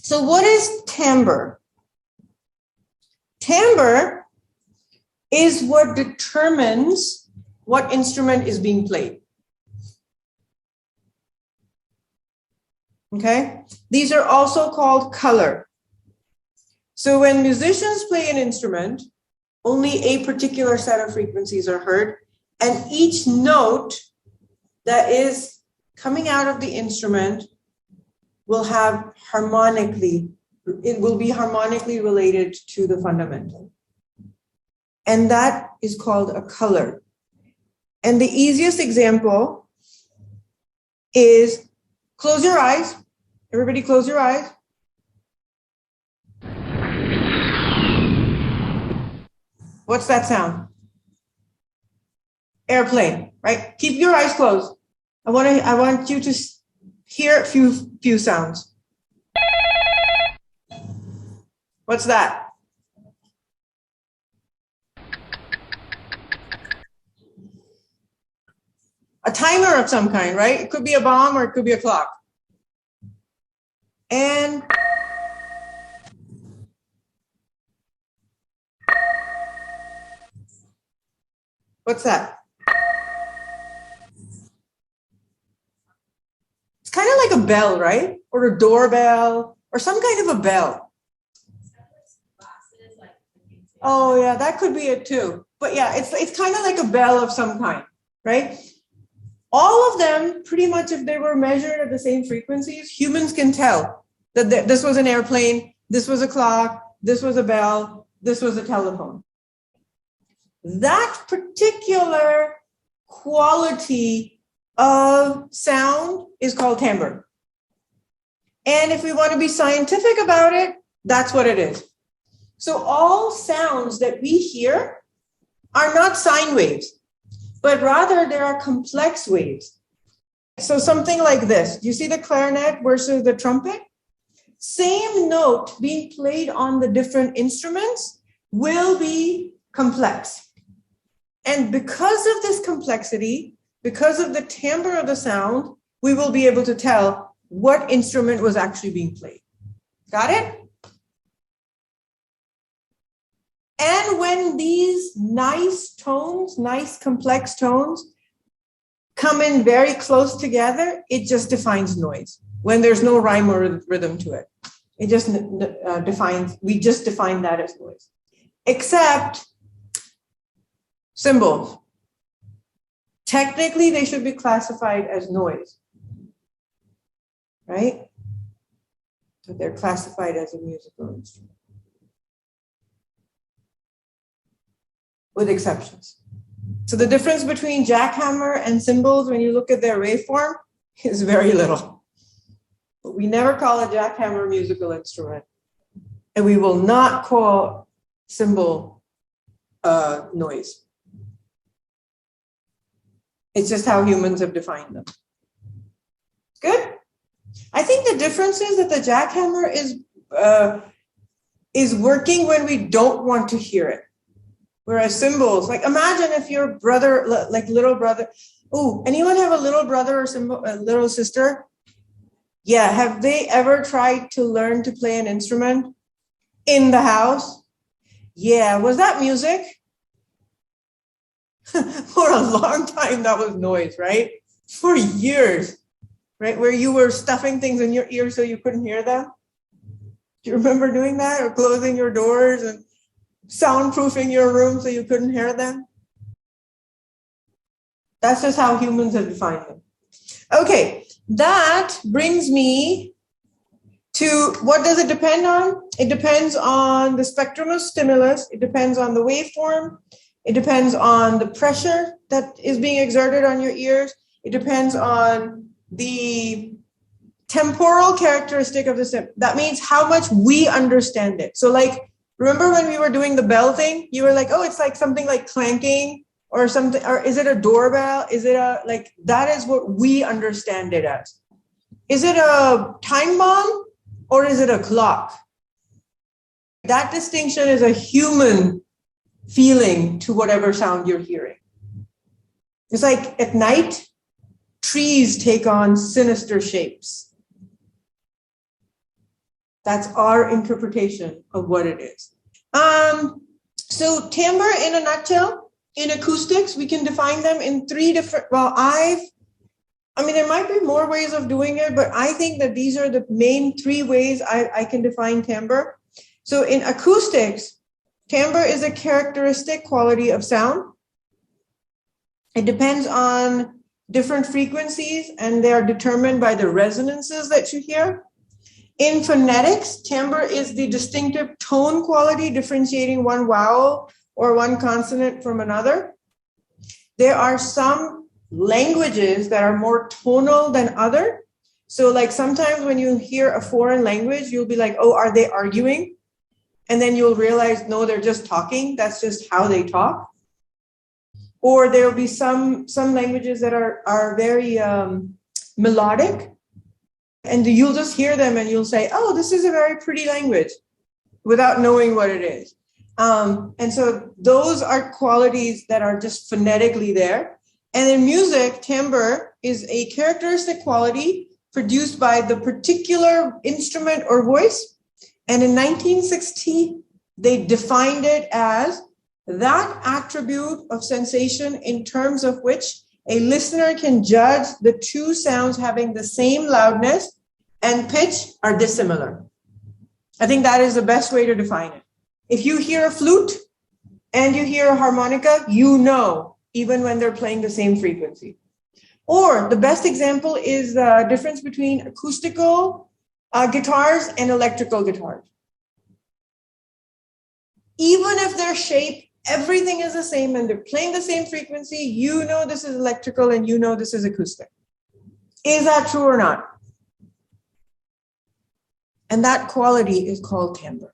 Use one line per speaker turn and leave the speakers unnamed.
So what is timbre? Timbre is what determines what instrument is being played. Okay? These are also called color. So when musicians play an instrument, only a particular set of frequencies are heard, and each note that is coming out of the instrument will have it will be harmonically related to the fundamental. And that is called a color. And the easiest example is close your eyes. Everybody close your eyes. What's that sound? Airplane, right? Keep your eyes closed. I want you to hear a few sounds. What's that? A timer of some kind, right? It could be a bomb or it could be a clock. And what's that? It's kind of like a bell, right? Or a doorbell or some kind of a bell. Oh yeah, that could be it too. But yeah, it's kind of like a bell of some kind, right? All of them, pretty much, if they were measured at the same frequencies, humans can tell that this was an airplane, this was a clock, this was a bell, this was a telephone. That particular quality of sound is called timbre. And if we want to be scientific about it, that's what it is. So all sounds that we hear are not sine waves, but rather there are complex waves. So something like this, you see the clarinet versus the trumpet? Same note being played on the different instruments will be complex. And because of this complexity, because of the timbre of the sound, we will be able to tell what instrument was actually being played. Got it? And when these nice tones, nice complex tones, come in very close together, it just defines noise. When there's no rhyme or rhythm to it, it just we just define that as noise. Except cymbals. Technically, they should be classified as noise, right? But they're classified as a musical instrument, with exceptions. So the difference between jackhammer and cymbals, when you look at their waveform, is very little. But we never call a jackhammer a musical instrument. And we will not call cymbal noise. It's just how humans have defined them. Good? I think the difference is that the jackhammer is working when we don't want to hear it. Whereas cymbals, like imagine if your brother, like little brother, oh, anyone have a little brother or a little sister? Yeah, have they ever tried to learn to play an instrument in the house? Yeah, was that music? For a long time, that was noise, right? For years, right? Where you were stuffing things in your ears so you couldn't hear them. Do you remember doing that? Or closing your doors and soundproofing your room so you couldn't hear them? That's just how humans have defined them. Okay, that brings me to what does it depend on? It depends on the spectrum of stimulus. It depends on the waveform. It depends on the pressure that is being exerted on your ears. It depends on the temporal characteristic of the sim. That means how much we understand it. So like, remember when we were doing the bell thing? You were like, oh, it's like something like clanking or something, or is it a doorbell? Is it a, like, that is what we understand it as. Is it a time bomb or is it a clock? That distinction is a human feeling to whatever sound you're hearing. It's like at night, trees take on sinister shapes. That's our interpretation of what it is. So timbre in a nutshell, in acoustics, we can define them in three different, well, I mean, there might be more ways of doing it, but I think that these are the main three ways I can define timbre. So in acoustics, timbre is a characteristic quality of sound. It depends on different frequencies, and they are determined by the resonances that you hear. In phonetics, timbre is the distinctive tone quality differentiating one vowel or one consonant from another. There are some languages that are more tonal than other. So like sometimes when you hear a foreign language, you'll be like, oh, are they arguing? And then you'll realize, no, they're just talking. That's just how they talk. Or there'll be some languages that are very melodic, and you'll just hear them and you'll say, oh, this is a very pretty language, without knowing what it is. And so those are qualities that are just phonetically there. And in music, timbre is a characteristic quality produced by the particular instrument or voice. And in 1960, they defined it as that attribute of sensation in terms of which a listener can judge the two sounds having the same loudness and pitch are dissimilar. I think that is the best way to define it. If you hear a flute and you hear a harmonica, you know, even when they're playing the same frequency. Or the best example is the difference between acoustical guitars and electrical guitars. Even if their shape, everything is the same and they're playing the same frequency, you know this is electrical and you know this is acoustic. Is that true or not? And that quality is called timbre.